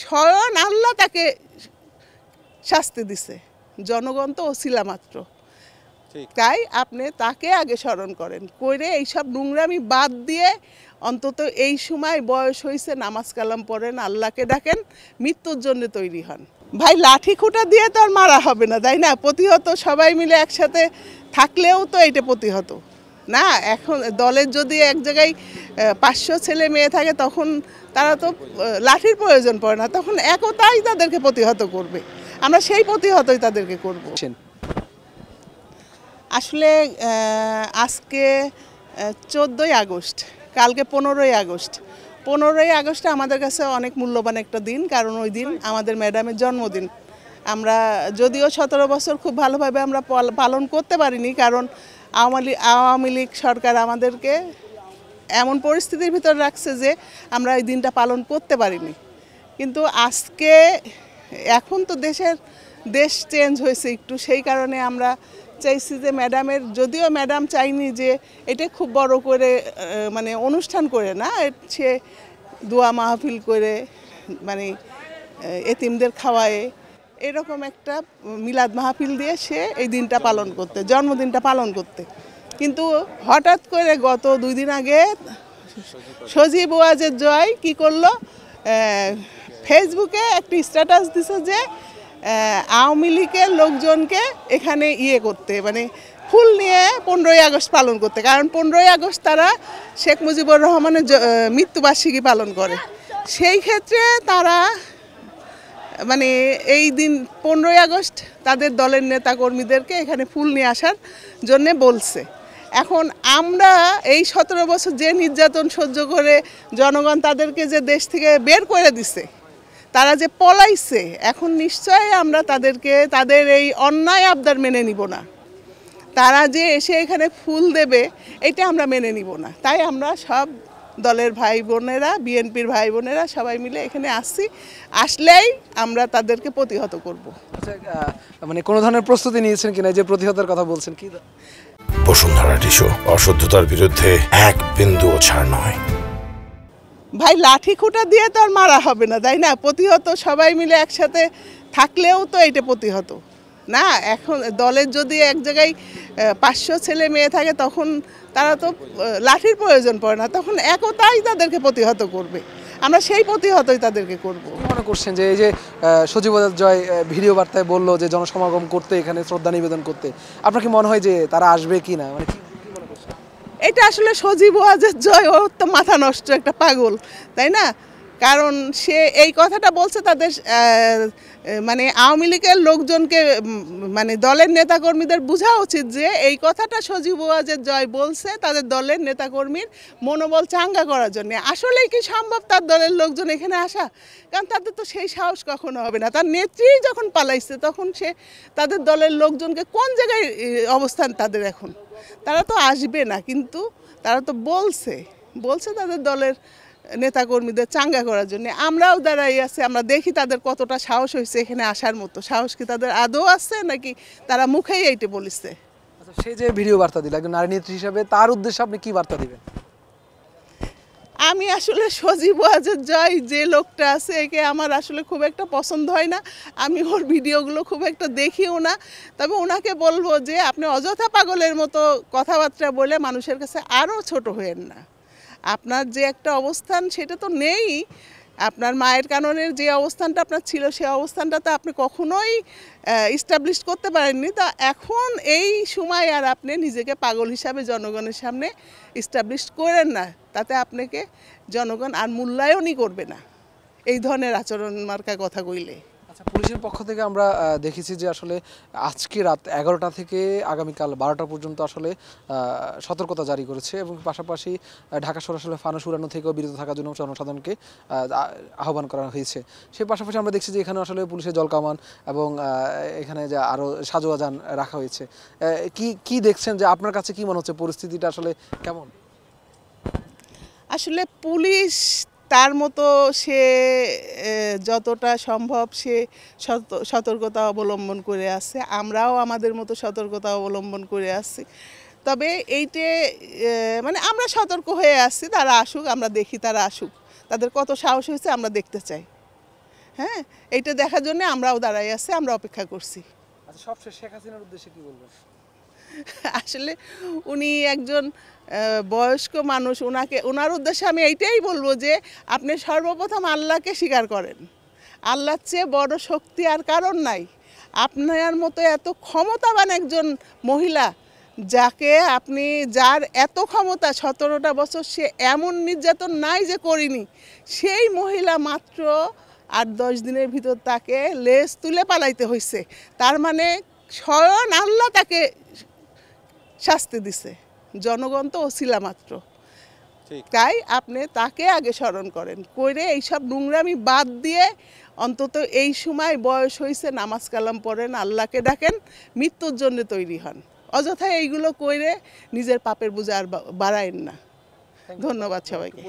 স্বয়ং আল্লাহ তাকে শাস্তি দিছে, জনগণ তো ওসিলা মাত্র। তাই আপনি তাকে আগে স্মরণ করেন, করে এইসব নোংরামি বাদ দিয়ে অন্তত এই সময় বয়স হয়েছে নামাজ কালাম পড়েন, আল্লাহকে ডাকেন, মৃত্যুর জন্য তৈরি হন। ভাই লাঠি খুঁটা দিয়ে তো আর মারা হবে না, তাই না? প্রতিহত সবাই মিলে একসাথে থাকলেও তো এইটা প্রতিহত না। এখন দলের যদি এক জায়গায় 500 ছেলে মেয়ে থাকে তখন তারা তো লাঠির প্রয়োজন পড়ে না, তখন একতাই তাদেরকে প্রতিহত করবে। আমরা সেই প্রতিহতই তাদেরকে করব। আসলে আজকে 14ই আগস্ট, কালকে 15ই আগস্ট। 15ই আগস্টে আমাদের কাছে অনেক মূল্যবান একটা দিন, কারণ ওই দিন আমাদের ম্যাডামের জন্মদিন। আমরা যদিও 17 বছর খুব ভালোভাবে আমরা পালন করতে পারিনি, কারণ আওয়ামী লীগ সরকার আমাদেরকে এমন পরিস্থিতির ভিতর রাখছে যে আমরা এই দিনটা পালন করতে পারিনি। কিন্তু আজকে এখন তো দেশ চেঞ্জ হয়েছে একটু, সেই কারণে আমরা চাইছি যে ম্যাডামের, যদিও ম্যাডাম চাইনি যে এটা খুব বড় করে মানে অনুষ্ঠান করে না, সে দোয়া মাহফিল করে মানে এতিমদের খাওয়ায় এরকম একটা মিলাদ মাহফিল দিয়ে সে এই দিনটা পালন করতে, জন্মদিনটা পালন করতে। কিন্তু হঠাৎ করে গত 2 দিন আগে সজীব ওয়াজেদ জয় কি করলো, ফেসবুকে একটি স্ট্যাটাস দিছে যে আওয়ামী লীগের লোকজনকে এখানে করতে, মানে ফুল নিয়ে 15ই আগস্ট পালন করতে। কারণ 15ই আগস্ট তারা শেখ মুজিবুর রহমানের মৃত্যুবার্ষিকী পালন করে, সেই ক্ষেত্রে তারা মানে এই দিন 15ই আগস্ট তাদের দলের নেতাকর্মীদেরকে এখানে ফুল নিয়ে আসার জন্যে বলছে। এখন আমরা এই 17 বছর যে নির্যাতন সহ্য করে জনগণ তাদেরকে যে দেশ থেকে বের করে দিছে, তারা যে পলাইছে, এখন নিশ্চয়ই আমরা তাদের এই অন্যায় আবদার মেনে নিব না। তারা যে এসে এখানে ফুল দেবে এটা আমরা মেনে নিব না। তাই আমরা সব দলের ভাই বোনেরা, বিএনপির ভাই বোনেরা সবাই মিলে এখানে আসলেই আমরা তাদেরকে প্রতিহত করব। মানে কোনো ধরনের প্রস্তুতি নিয়েছেন কিনা, যে প্রতিহতের কথা বলছেন? কি বসুন্ধরা টিস্যু, অশুদ্ধতার বিরুদ্ধে এক বিন্দুও ছাড় নয়। ভাই লাঠি খুঁটা দিয়ে তো আর মারা হবে না, তাই না? প্রতিহত সবাই মিলে একসাথে থাকলেও তো এইটা প্রতিহত না। এখন দলের যদি এক জায়গায় 500 ছেলে মেয়ে থাকে তখন তারা তো লাঠির প্রয়োজন পড়ে না, তখন একতাই তাদেরকে প্রতিহত করবে। আমরা সেই প্রতিহতই তাদেরকে করব। মনে করছেন যে এই যে সজীব ওয়াজেদ জয় ভিডিও বার্তায় বললো যে জনসমাগম করতে, এখানে শ্রদ্ধা নিবেদন করতে, আপনার কি মনে হয় যে তারা আসবে কি না? মানে এটা আসলে সজীব ওয়াজেদ জয়, ওর তো মাথা নষ্ট, একটা পাগল, তাই না? কারণ সে এই কথাটা বলছে তাদের মানে আওয়ামী লীগের লোকজনকে, মানে দলের নেতাকর্মীদের বোঝা উচিত যে এই কথাটা সজীব ওয়াজেদ জয় বলছে তাদের দলের নেতাকর্মীর মনোবল চাঙ্গা করার জন্য। আসলেই কি সম্ভব তার দলের লোকজন এখানে আসা? কারণ তাদের তো সেই সাহস কখনো হবে না। তার নেত্রী যখন পালাইছে তখন সে তাদের দলের লোকজনকে কোন জায়গায় অবস্থান তাদের এখন? তারা তো আসবে না, কিন্তু তারা তো বলছে তাদের দলের নেতাকর্মীদের চাঙ্গা করার জন্য। আমরাও দাঁড়াই আছি, আমরা দেখি তাদের কতটা সাহস হয়েছে এখানে আসার মতো। সাহস কি তাদের আদৌ আছে, নাকি তারা মুখেই এইটা বলিছে? আচ্ছা, সেই যে ভিডিও বার্তা দিল একজন নারী নেত্রী হিসাবে, তার উদ্দেশ্যে আপনি কি বার্তা দিবেন? আমি আসলে সজীব ওয়াজেদ জয় যে লোকটা আছে, একে আমার আসলে খুব একটা পছন্দ হয় না। আমি ওর ভিডিওগুলো খুব একটা দেখিও না। তবে ওনাকে বলবো যে আপনি অযথা পাগলের মতো কথাবার্তা বলে মানুষের কাছে আরও ছোট হয়েন না। আপনার যে একটা অবস্থান সেটা তো নেই। আপনার মায়ের কাননের যে অবস্থানটা আপনার ছিল, সেই অবস্থানটা তো আপনি কখনোই ইস্টাবলিশ করতে পারেননি। তা এখন এই সময় আর আপনি নিজেকে পাগল হিসাবে জনগণের সামনে ইস্টাবলিশ করেন না, তাতে আপনাকে জনগণ আর মূল্যায়নই করবে না এই ধরনের আচরণ মার্কা কথা কইলে। আচ্ছা, পুলিশের পক্ষ থেকে আমরা দেখেছি যে আসলে আজকে রাত 11টা থেকে আগামীকাল 12টা পর্যন্ত আসলে সতর্কতা জারি করেছে, এবং পাশাপাশি ঢাকা শহর আসলে ফানুস উড়ানো থেকেও বিরত থাকার জন্য জনসাধারণকে আহ্বান করা হয়েছে। সেই পাশাপাশি আমরা দেখছি যে এখানে আসলে পুলিশের জলকামান এবং এখানে যে আরও সাজোয়াজান রাখা হয়েছে। কি দেখছেন, যে আপনার কাছে কি মনে হচ্ছে পরিস্থিতিটা আসলে কেমন? আসলে পুলিশ তার মতো সে যতটা সম্ভব সে সতর্কতা অবলম্বন করে আছে, আমরাও আমাদের মতো সতর্কতা অবলম্বন করে আছি। তবে এইটে মানে আমরা সতর্ক হয়ে আসছি, তারা আসুক, আমরা দেখি তারা আসুক, তাদের কত সাহস হয়েছে আমরা দেখতে চাই। হ্যাঁ, এইটা দেখার জন্য আমরাও দাঁড়াই আছি, আমরা অপেক্ষা করছি। আচ্ছা, সবশেষ শেখ হাসিনার উদ্দেশ্যে কি বলবেন? আসলে উনি একজন বয়স্ক মানুষ, ওনার উদ্দেশ্যে আমি এইটাই বলবো যে আপনি সর্বপ্রথম আল্লাহকে স্বীকার করেন। আল্লাহর চেয়ে বড় শক্তি আর কারণ নাই। আপনার মতো এত ক্ষমতাবান একজন মহিলা, যার এত ক্ষমতা, 17টা বছর সে এমন নির্যাতন নাই যে করিনি, সেই মহিলা মাত্র 8-10 দিনের ভিতর তাকে লেজ তুলে পালাইতে হয়েছে। তার মানে স্বয়ং আল্লাহ তাকে শাস্তি দিছে, জনগণ তো ওসিলা মাত্র। তাই আপনি তাকে আগে স্মরণ করেন, করে এইসব নোংরামি বাদ দিয়ে অন্তত এই সময় বয়স হয়েছে, নামাজ কালাম পড়েন, আল্লাহকে ডাকেন, মৃত্যুর জন্য তৈরি হন। অযথা এইগুলো করে নিজের পাপের বোঝা আর বাড়ায়েন না। ধন্যবাদ সবাইকে।